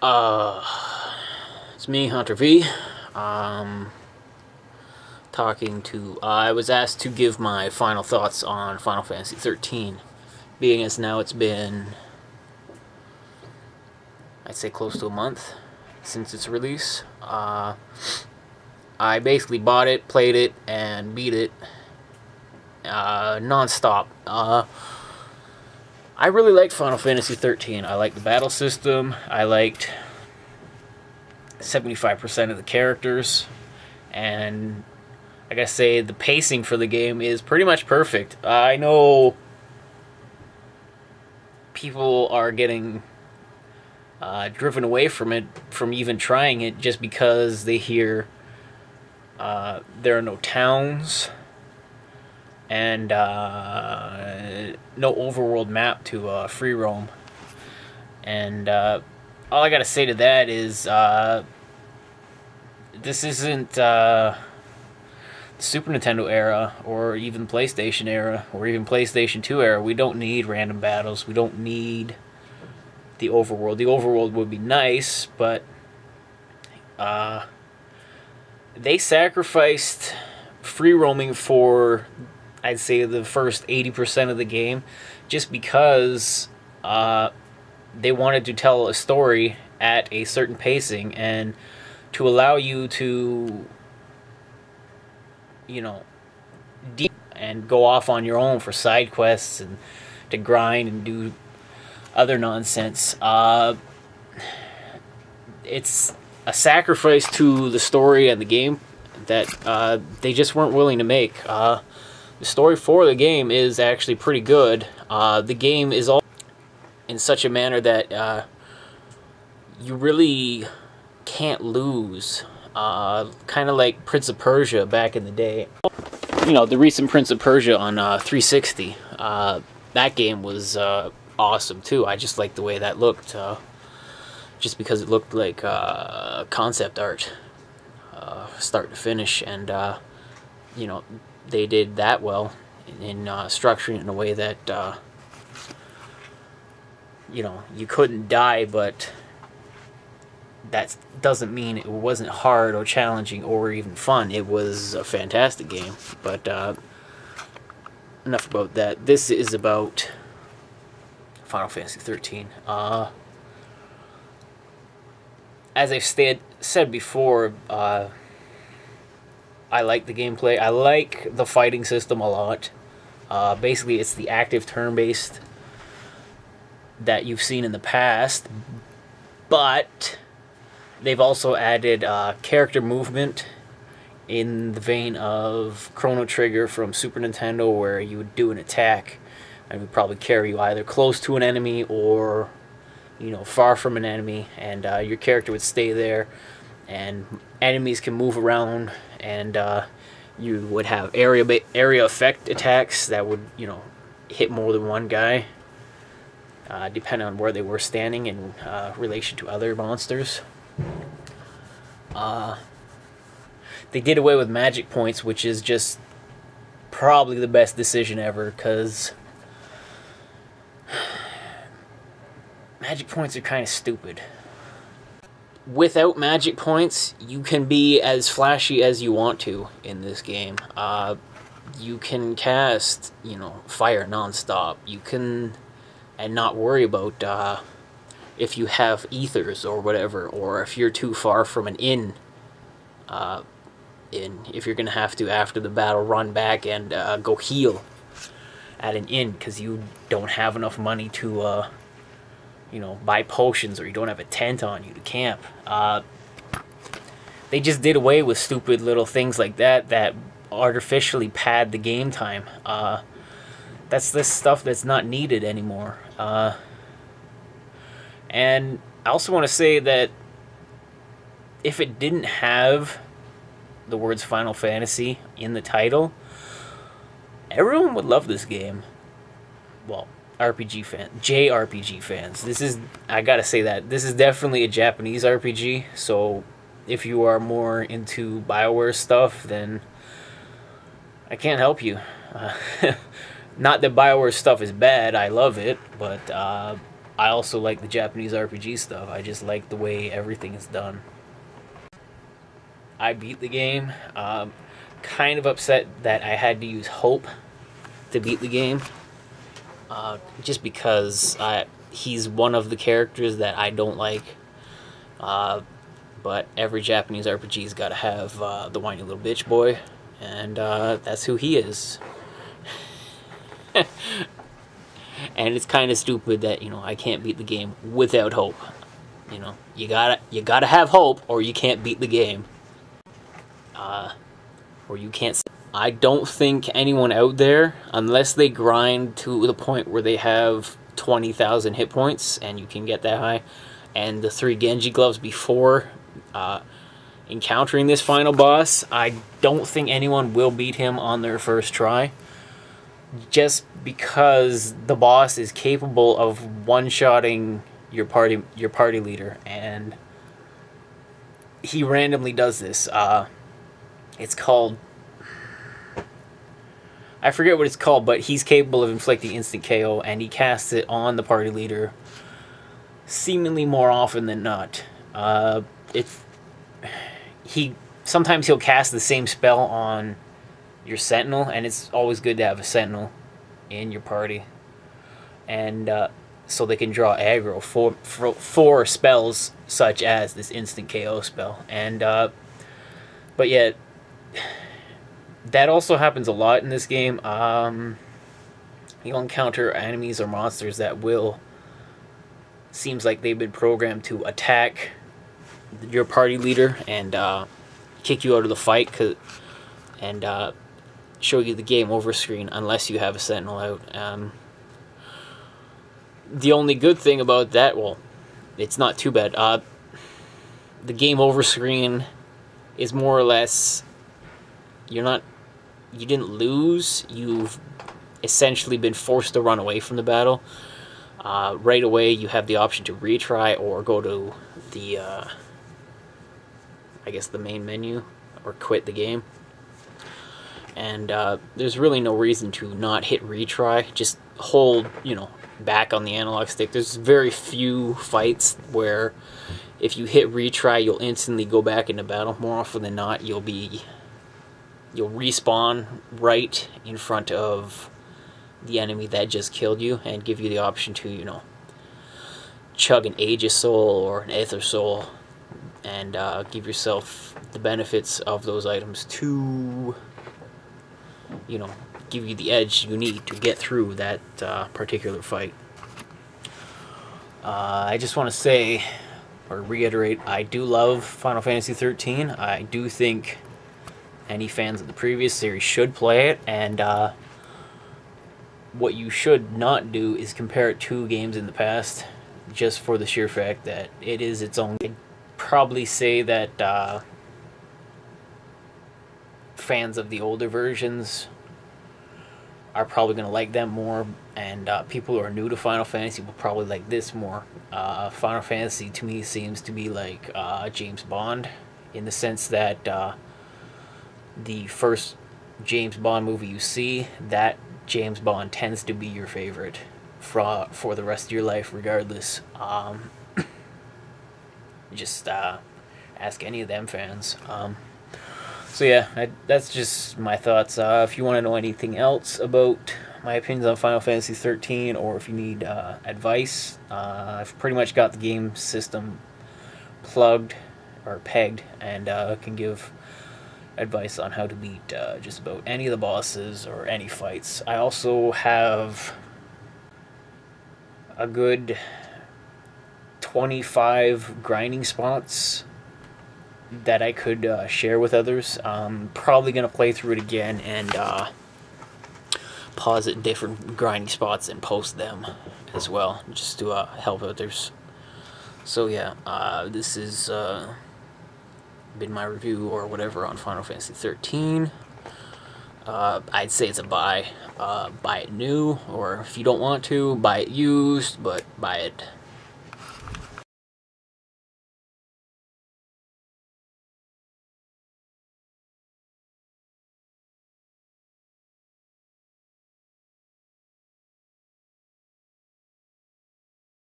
Uh, it's me, Hunter V. Talking to. I was asked to give my final thoughts on Final Fantasy XIII, being as now it's been, I'd say, close to a month since its release. I basically bought it, played it, and beat it non-stop. I really liked Final Fantasy XIII. I liked the battle system. I liked 75% of the characters. And I gotta say, the pacing for the game is pretty much perfect. I know people are getting driven away from it, from even trying it, just because they hear there are no towns and no overworld map to free roam. And all I gotta say to that is this isn't Super Nintendo era, or even PlayStation era, or even PlayStation 2 era. We don't need random battles. We don't need the overworld. The overworld would be nice, but they sacrificed free roaming for, I'd say, the first 80% of the game, just because they wanted to tell a story at a certain pacing and to allow you to, you know, deep and go off on your own for side quests and to grind and do other nonsense. It's a sacrifice to the story and the game that they just weren't willing to make. The story for the game is actually pretty good. The game is all in such a manner that you really can't lose. Kind of like Prince of Persia back in the day. You know, the recent Prince of Persia on 360. That game was awesome too. I just liked the way that looked, just because it looked like concept art, start to finish, and you know, they did that well in structuring it in a way that you know, you couldn't die, but that doesn't mean it wasn't hard or challenging or even fun. It was a fantastic game. But enough about that. This is about Final Fantasy XIII. As I've said before, I like the gameplay. I like the fighting system a lot. Basically, it's the active turn-based that you've seen in the past, but they've also added character movement in the vein of Chrono Trigger from Super Nintendo, where you would do an attack and would probably carry you either close to an enemy or, you know, far from an enemy, and your character would stay there, and enemies can move around, and you would have area effect attacks that would, you know, hit more than one guy, depending on where they were standing in relation to other monsters. They did away with magic points, which is just probably the best decision ever, because magic points are kind of stupid. Without magic points, you can be as flashy as you want to in this game. You can cast, you know, fire non-stop. You can, and not worry about if you have ethers or whatever, or if you're too far from an inn, if you're gonna have to, after the battle, run back and go heal at an inn because you don't have enough money to you know, buy potions, or you don't have a tent on you to camp. They just did away with stupid little things like that that artificially pad the game time. That's this stuff that's not needed anymore. And I also want to say that if it didn't have the words Final Fantasy in the title, everyone would love this game. Well, RPG fans, JRPG fans. This is, I gotta say that, this is definitely a Japanese RPG, so if you are more into BioWare stuff, then I can't help you. Not that BioWare stuff is bad, I love it, but I also like the Japanese RPG stuff. I just like the way everything is done. I beat the game. Kind of upset that I had to use hope to beat the game. Just because he's one of the characters that I don't like. But every Japanese RPG's got to have the whiny little bitch boy. And that's who he is. And it's kind of stupid that, you know, I can't beat the game without hope. You know, you gotta have hope, or you can't beat the game. Or you can't. I don't think anyone out there, unless they grind to the point where they have 20,000 hit points, and you can get that high, and the 3 Genji gloves before encountering this final boss, I don't think anyone will beat him on their first try. Just because the boss is capable of one-shotting your party leader, and he randomly does this. It's called, I forget what it's called, but he's capable of inflicting instant KO, and he casts it on the party leader seemingly more often than not. Sometimes he'll cast the same spell on your sentinel, and it's always good to have a sentinel in your party, and so they can draw aggro for spells such as this instant KO spell. And but yet that also happens a lot in this game. You'll encounter enemies or monsters that seems like they've been programmed to attack your party leader and kick you out of the fight, and show you the game over screen unless you have a sentinel out. The only good thing about that, well, it's not too bad. The game over screen is more or less, you didn't lose, you've essentially been forced to run away from the battle. Right away you have the option to retry or go to the I guess the main menu, or quit the game. And there's really no reason to not hit retry. Just hold, you know, back on the analog stick. There's very few fights where if you hit retry, you'll instantly go back into battle. More often than not, you'll respawn right in front of the enemy that just killed you, and give you the option to, you know, chug an Aegis Soul or an Aether Soul, and give yourself the benefits of those items to, you know, give you the edge you need to get through that particular fight. I just want to say, or reiterate, I do love Final Fantasy XIII. I do think any fans of the previous series should play it, and what you should not do is compare it to games in the past, just for the sheer fact that it is its own. I'd probably say that fans of the older versions are probably going to like them more, and people who are new to Final Fantasy will probably like this more. Final Fantasy to me seems to be like James Bond, in the sense that the first James Bond movie you see, that James Bond tends to be your favorite for the rest of your life, regardless. Just ask any of them fans. So yeah, that's just my thoughts. If you want to know anything else about my opinions on Final Fantasy XIII, or if you need advice, I've pretty much got the game system plugged or pegged, and can give advice on how to beat just about any of the bosses or any fights. I also have a good 25 grinding spots that I could share with others. I'm probably going to play through it again and pause at different grinding spots and post them as well, just to help others. So yeah, this is been my review or whatever on Final Fantasy XIII. I'd say it's a buy. Buy it new, or if you don't want to, buy it used, but buy it